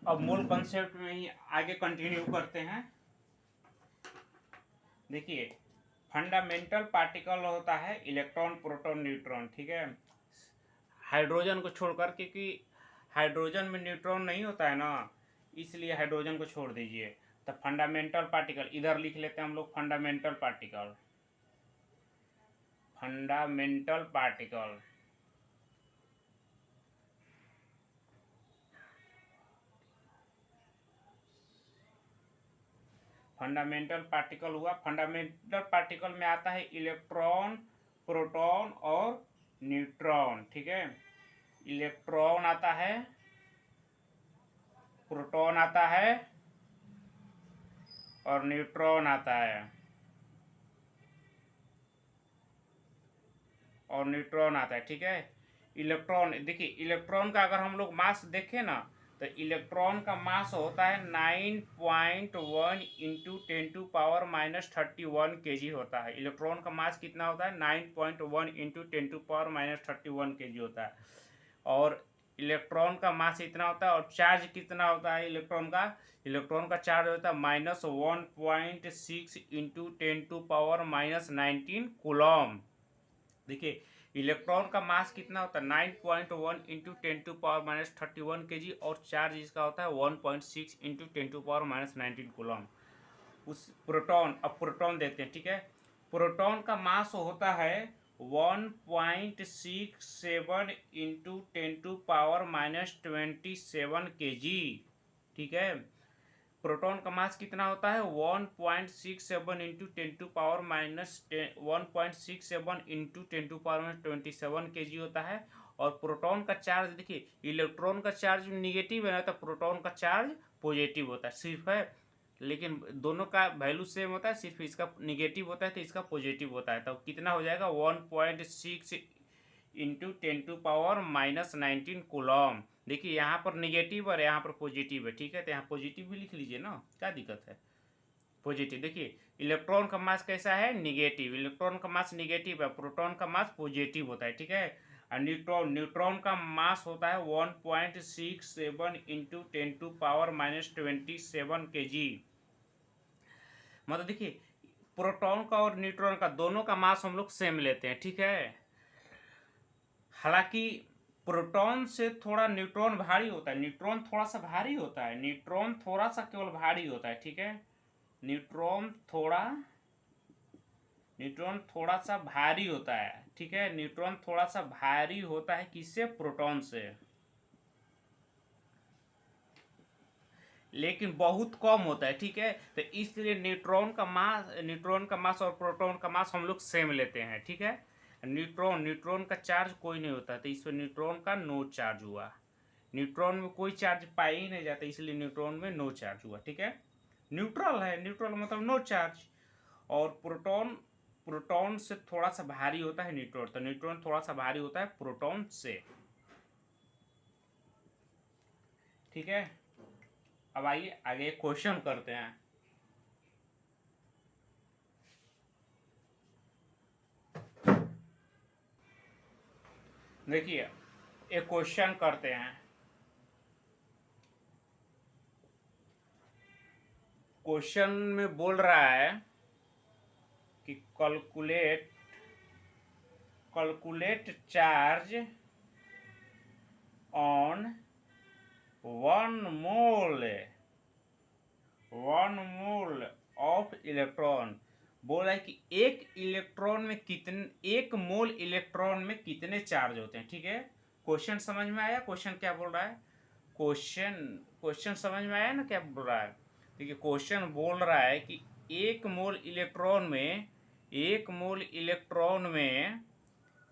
अब मूल कॉन्सेप्ट में ही आगे कंटिन्यू करते हैं। देखिए, फंडामेंटल पार्टिकल होता है इलेक्ट्रॉन, प्रोटॉन, न्यूट्रॉन, ठीक है, हाइड्रोजन को छोड़कर, क्योंकि हाइड्रोजन में न्यूट्रॉन नहीं होता है ना, इसलिए हाइड्रोजन को छोड़ दीजिए। तो फंडामेंटल पार्टिकल इधर लिख लेते हैं हम लोग, fundamental particle, fundamental particle. Fundamental particle हुआ, फंडामेंटल पार्टिकल में आता है इलेक्ट्रॉन, प्रोटॉन और न्यूट्रॉन, ठीक है। इलेक्ट्रॉन आता है, प्रोटॉन आता है और न्यूट्रॉन आता है, और न्यूट्रॉन आता है, ठीक है। इलेक्ट्रॉन, देखिए इलेक्ट्रॉन का अगर हम लोग मास देखें ना, तो इलेक्ट्रॉन का मास होता है 9.1 इंटू 10⁻⁻31 kg होता है। इलेक्ट्रॉन का मास कितना होता है? 9.1 इंटू 10⁻⁻31 kg होता है। और इलेक्ट्रॉन का मास इतना होता है, और चार्ज कितना होता है इलेक्ट्रॉन का? इलेक्ट्रॉन का चार्ज होता है -1.6 इंटू 10⁻⁻19 कूलम। देखिए इलेक्ट्रॉन का मास कितना होता है? 9.1 इंटू 10⁻31 kg, और चार्ज इसका होता है 1.6 इंटू 10⁻19 कूलम। उस प्रोटॉन, अब प्रोटॉन देखते हैं, ठीक है। प्रोटॉन का मास होता है 1.67 इंटू 10⁻27 kg, ठीक है। प्रोटॉन का मास कितना होता है? 1.67 इंटू 1.67 इंटू 10⁻27 kg होता है। और प्रोटॉन का चार्ज, देखिए इलेक्ट्रॉन का चार्ज निगेटिव है ना, तो प्रोटॉन का चार्ज पॉजिटिव होता है, सिर्फ है, लेकिन दोनों का वैल्यू सेम होता है, सिर्फ इसका निगेटिव होता है तो इसका पॉजिटिव होता है। तो कितना हो जाएगा? 1.6 इंटू 10⁻⁻19 कूलम। देखिए यहाँ पर निगेटिव और यहाँ पर पॉजिटिव है, ठीक है, तो यहाँ पॉजिटिव भी लिख लीजिए ना, क्या दिक्कत है? पॉजिटिव। देखिए इलेक्ट्रॉन का मास कैसा है? निगेटिव। इलेक्ट्रॉन का मास निगेटिव है, प्रोटॉन का मास पॉजिटिव होता है, ठीक है। और न्यूट्रॉन का मास होता है 1.67 इंटू 10⁻⁻27 kg। मतलब देखिए प्रोटॉन का और न्यूट्रॉन का दोनों का मास हम लोग सेम लेते हैं, ठीक है। हालांकि प्रोटॉन से थोड़ा न्यूट्रॉन भारी होता है, न्यूट्रॉन थोड़ा सा भारी होता है, न्यूट्रॉन थोड़ा सा केवल भारी होता है, ठीक है। न्यूट्रॉन थोड़ा सा भारी होता है, ठीक है। न्यूट्रॉन थोड़ा सा भारी होता है, किससे? प्रोटॉन से, लेकिन बहुत कम होता है, ठीक है। तो इसलिए न्यूट्रॉन का मास और प्रोटॉन का मास हम लोग सेम लेते हैं, ठीक है। न्यूट्रॉन का चार्ज कोई नहीं होता, तो इसमें न्यूट्रॉन का नो चार्ज हुआ। न्यूट्रॉन में कोई चार्ज पाए ही नहीं जाता, इसलिए न्यूट्रॉन में नो चार्ज हुआ, ठीक है। न्यूट्रल है, न्यूट्रल मतलब नो चार्ज। और प्रोटॉन से थोड़ा सा भारी होता है न्यूट्रॉन, तो न्यूट्रॉन थोड़ा सा भारी होता है प्रोटॉन से, ठीक है। अब आइए आगे क्वेश्चन करते हैं। देखिए एक क्वेश्चन करते हैं। क्वेश्चन में बोल रहा है कि calculate charge on 1 mole of electron. बोल रहा है कि एक मोल इलेक्ट्रॉन में कितने चार्ज होते हैं, ठीक है। क्वेश्चन समझ में आया? क्वेश्चन क्या बोल रहा है? क्वेश्चन समझ में आया ना क्या बोल रहा है? देखिए क्वेश्चन बोल रहा है कि एक मोल इलेक्ट्रॉन में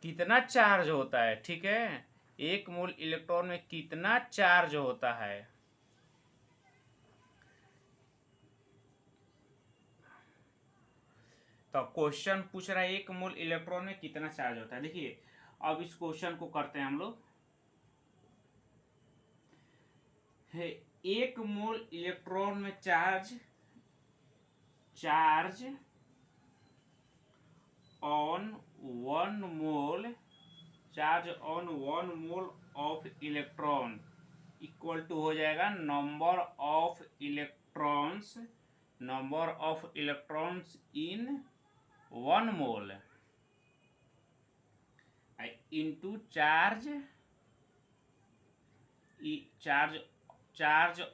कितना चार्ज होता है, ठीक है। एक मोल इलेक्ट्रॉन में कितना चार्ज होता है। तो क्वेश्चन पूछ रहा है एक मोल इलेक्ट्रॉन में कितना चार्ज होता है। देखिए अब इस क्वेश्चन को करते हैं हम लोग। है एक मोल इलेक्ट्रॉन में charge on 1 mole of electron, equal to हो जाएगा number of electrons in 1 mole into charge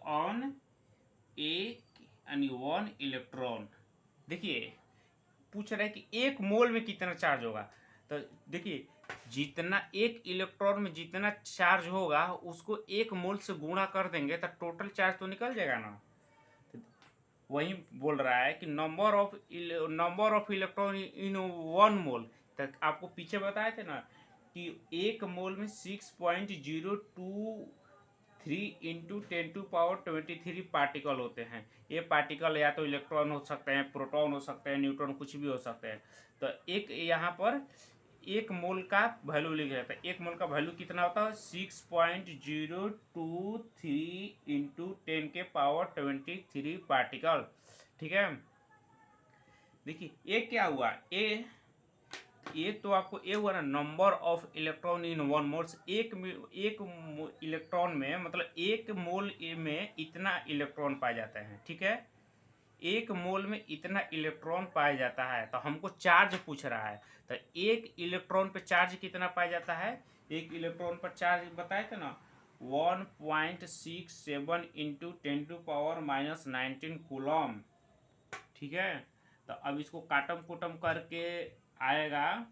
on यानी 1 इलेक्ट्रॉन। देखिए पूछ रहा है कि 1 मोल में कितना चार्ज होगा, तो देखिए जितना 1 इलेक्ट्रॉन में जितना चार्ज होगा उसको 1 मोल से गुणा कर देंगे तो टोटल चार्ज तो निकल जाएगा ना। तो वही बोल रहा है कि नंबर ऑफ इलेक्ट्रॉन इन 1 मोल। तो आपको पीछे बताए थे ना कि 1 मोल में 6.023 इंटू 10⁻23 पार्टिकल होते हैं। ये पार्टिकल या तो इलेक्ट्रॉन हो सकते हैं, प्रोटॉन हो सकते हैं, न्यूट्रॉन, कुछ भी हो सकते हैं। तो एक यहाँ पर 1 मोल का वैल्यू लिखा जाता है। 1 मोल का वैल्यू कितना होता है? 6.023 इंटू 10⁻23 पार्टिकल। ठीक है, देखिए ये क्या हुआ, ये तो आपको ये हुआ ना number of electron in 1 moles. एक इलेक्ट्रॉन में मतलब 1 मोल में इतना इलेक्ट्रॉन पाए जाते हैं। ठीक है, 1 मोल में इतना इलेक्ट्रॉन पाया जाता है। तो हमको चार्ज पूछ रहा है, तो 1 इलेक्ट्रॉन पे चार्ज कितना पाया जाता है? 1 इलेक्ट्रॉन पर चार्ज बताए थे ना 1.67 इंटू 10⁻⁻19 कूलम। ठीक है, तो अब इसको काटम कुटम करके आएगा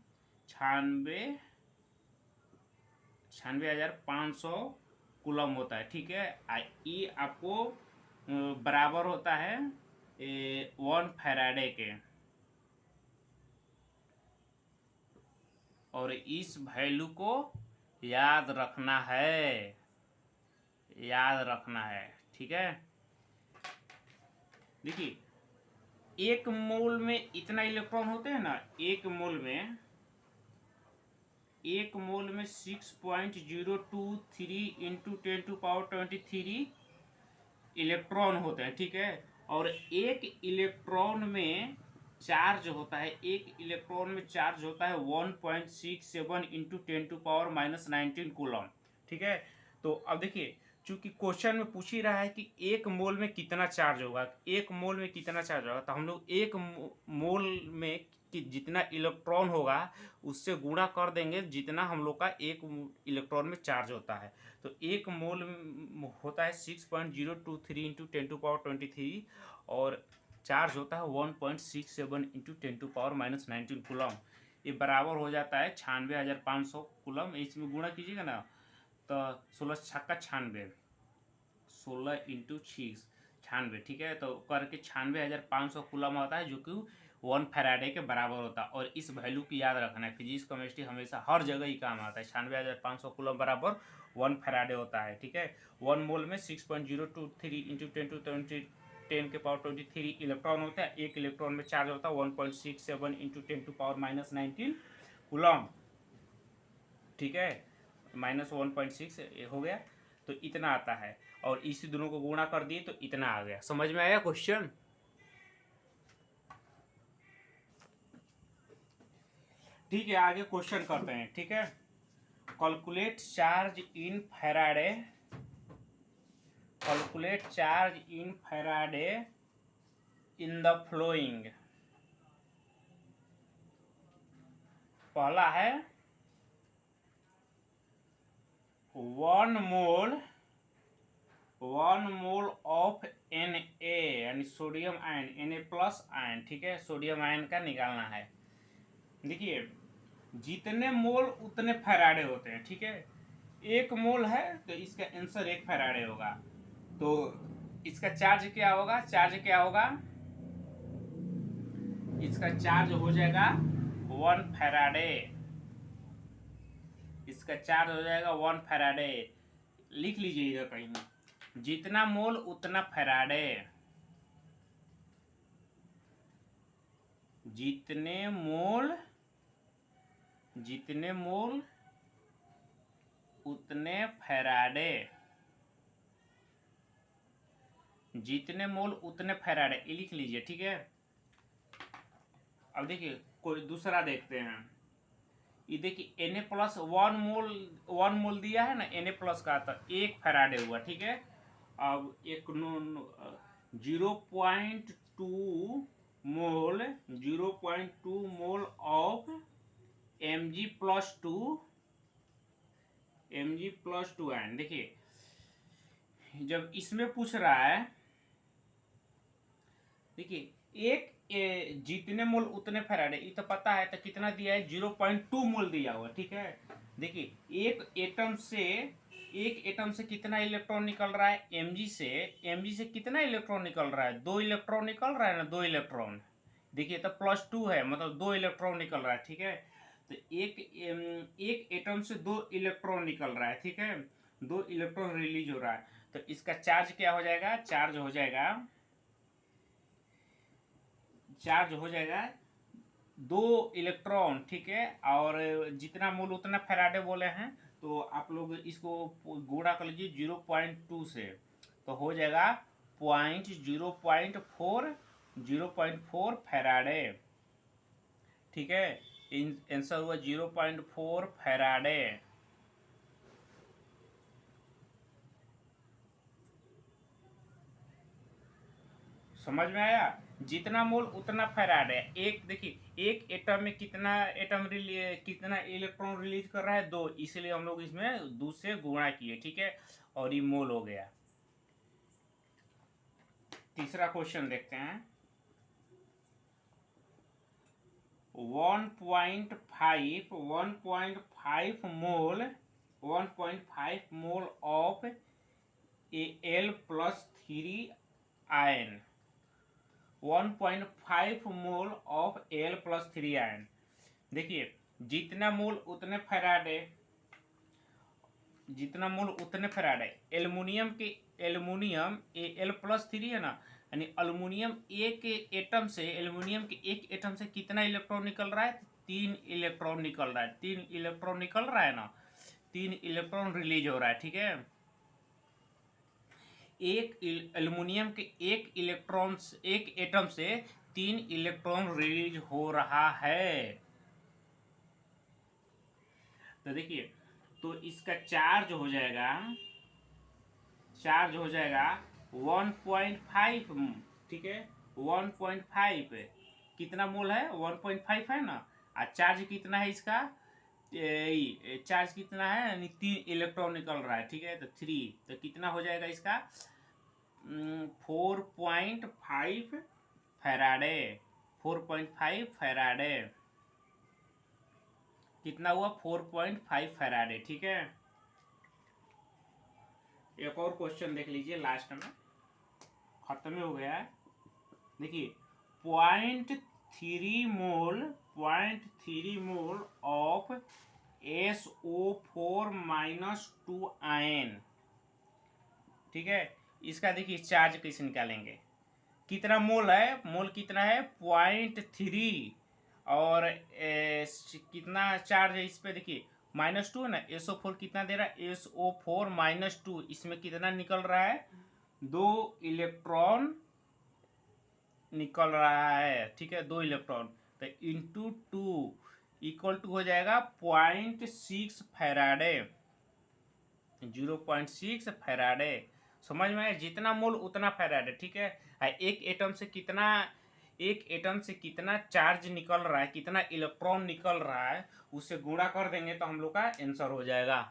96,500 कूलम होता है। ठीक है, ये आपको बराबर होता है 1 फैराडे के। और इस वैल्यू को याद रखना है, ठीक है। देखिए 1 मोल में इतना इलेक्ट्रॉन होते हैं ना, 1 मोल में 6.023 इंटू 10⁻23 इलेक्ट्रॉन होते हैं। ठीक है, और 1 इलेक्ट्रॉन में चार्ज होता है 1.67 इंटू 10⁻⁻19 कूलम। ठीक है, तो अब देखिए चूंकि क्वेश्चन में पूछ ही रहा है कि 1 मोल में कितना चार्ज होगा, 1 मोल में कितना चार्ज होगा, तो हम लोग 1 मोल में कि जितना इलेक्ट्रॉन होगा उससे गुणा कर देंगे जितना हम लोग का 1 इलेक्ट्रॉन में चार्ज होता है। तो 1 मोल होता है 6.023 इंटू 10⁻23 और चार्ज होता है 1.67 इंटू 10⁻⁻19 कूलम। ये बराबर हो जाता है 96,500 कूलम। इसमें गुणा कीजिएगा ना तो 16 छक्का 96, 16 इंटू 6 96। ठीक है, तो करके 96,500 कूलम होता है, जो कि 1 फैराडे के बराबर होता है। और इस वैल्यू की याद रखना है, फिजिक्स केमिस्ट्री हमेशा हर जगह ही काम आता है। 96,500 कूलम बराबर 1 फैराडे होता है। ठीक है, 1 मोल में 6.023 इंटू 10⁻23 इलेक्ट्रॉन होता है। 1 इलेक्ट्रॉन में चार्ज होता है 1.67 इंटू 10⁻⁻19 कूलम। ठीक है, -1.6 हो गया, तो इतना आता है। और इसी दोनों को गुणा कर दिए तो इतना आ गया। समझ में आया क्वेश्चन? ठीक है, आगे क्वेश्चन करते हैं। ठीक है, calculate charge in Faraday in the flowing. पहला है 1 मोल ऑफ Na यानी sodium ion, Na plus ion. ठीक है, सोडियम आयन का निकालना है। देखिए जितने मोल उतने फैराडे होते हैं। ठीक है, 1 मोल है तो इसका आंसर 1 फैराडे होगा। तो इसका चार्ज क्या होगा? इसका चार्ज हो जाएगा 1 फैराडे। इसका चार्ज हो जाएगा 1 फैराडे। लिख लीजिए इधर कहीं, जितना मोल उतना फैराडे। जितने मोल उतने फैराडे। जितने मोल उतने फैराडे, ये लिख लीजिए। ठीक है, अब देखिए कोई दूसरा देखते हैं। ये देखिए Na+1 मोल दिया है ना, Na+ का, तो 1 फैराडे हुआ, ठीक है। अब 0.2 मोल ऑफ Mg+2 आयन। देखिए जब इसमें पूछ रहा है, देखिए जितने मोल उतने फैराडे, ये तो पता है, तो कितना दिया है, 0.2 मोल दिया हुआ, ठीक है। देखिए एक एटम से कितना इलेक्ट्रॉन निकल रहा है, Mg से कितना इलेक्ट्रॉन निकल रहा है, 2 इलेक्ट्रॉन निकल रहा है ना, 2 इलेक्ट्रॉन। देखिए तो +2 है, मतलब 2 इलेक्ट्रॉन निकल रहा है, ठीक है। तो एक एटम से 2 इलेक्ट्रॉन निकल रहा है, ठीक है, 2 इलेक्ट्रॉन रिलीज हो रहा है। तो इसका चार्ज क्या हो जाएगा, चार्ज हो जाएगा 2 इलेक्ट्रॉन, ठीक है। और जितना मोल उतना फैराडे बोले हैं, तो आप लोग इसको गुणा कर लीजिए 0.2 से, तो हो जाएगा 0.4 फैराडे, ठीक है। आंसर हुआ 0.4 फैराडे। समझ में आया, जितना मोल उतना फैराडे। देखिए एक एटम में कितना इलेक्ट्रॉन रिलीज कर रहा है, 2, इसलिए हम लोग इसमें 2 से गुणा किए, ठीक है, और ये मोल हो गया। तीसरा क्वेश्चन देखते हैं। 1.5 mole of Al+3 ion, 1.5 mole of Al+3 ion. देखिए जितना मोल उतने फैराडे, एल्युमिनियम Al+3 है ना, यानी एल्युमिनियम के एक एटम से कितना इलेक्ट्रॉन निकल रहा है, 3 इलेक्ट्रॉन निकल रहा है, 3 इलेक्ट्रॉन निकल रहा है ना, 3 इलेक्ट्रॉन रिलीज हो रहा है, ठीक है। एल्युमिनियम के एक एटम से 3 इलेक्ट्रॉन रिलीज हो रहा है। तो देखिए, तो इसका चार्ज हो जाएगा 1.5, ठीक है, 1.5 कितना मोल है, 1.5 है ना, और चार्ज कितना है इसका, चार्ज कितना है, यानी 3 इलेक्ट्रॉन निकल रहा है, ठीक है। तो 3, तो कितना हो जाएगा इसका, 4.5 फैराडे, 4.5 फैराडे, कितना हुआ, 4.5 फैराडे, ठीक है। एक और क्वेश्चन देख लीजिए, लास्ट में खत्म हो गया है। देखिए 0.3 मोल ऑफ SO4-2 आयन, ठीक है। इसका देखिए चार्ज कैसे निकालेंगे, कितना मोल है, मोल कितना है 0.3, और कितना चार्ज है इस पे, देखिए -2 है ना, SO4 कितना दे रहा है, SO4-2, इसमें कितना निकल रहा है, 2 इलेक्ट्रॉन निकल रहा है, ठीक है, 2 इलेक्ट्रॉन। तो इंटू 2 इक्वल टू हो जाएगा 0.6 फैराडे, 0.6 फैराडे। समझ में आया, जितना मोल उतना फैराडे, ठीक है। एक एटम से कितना चार्ज निकल रहा है, कितना इलेक्ट्रॉन निकल रहा है, उससे गुणा कर देंगे तो हम लोग का आंसर हो जाएगा।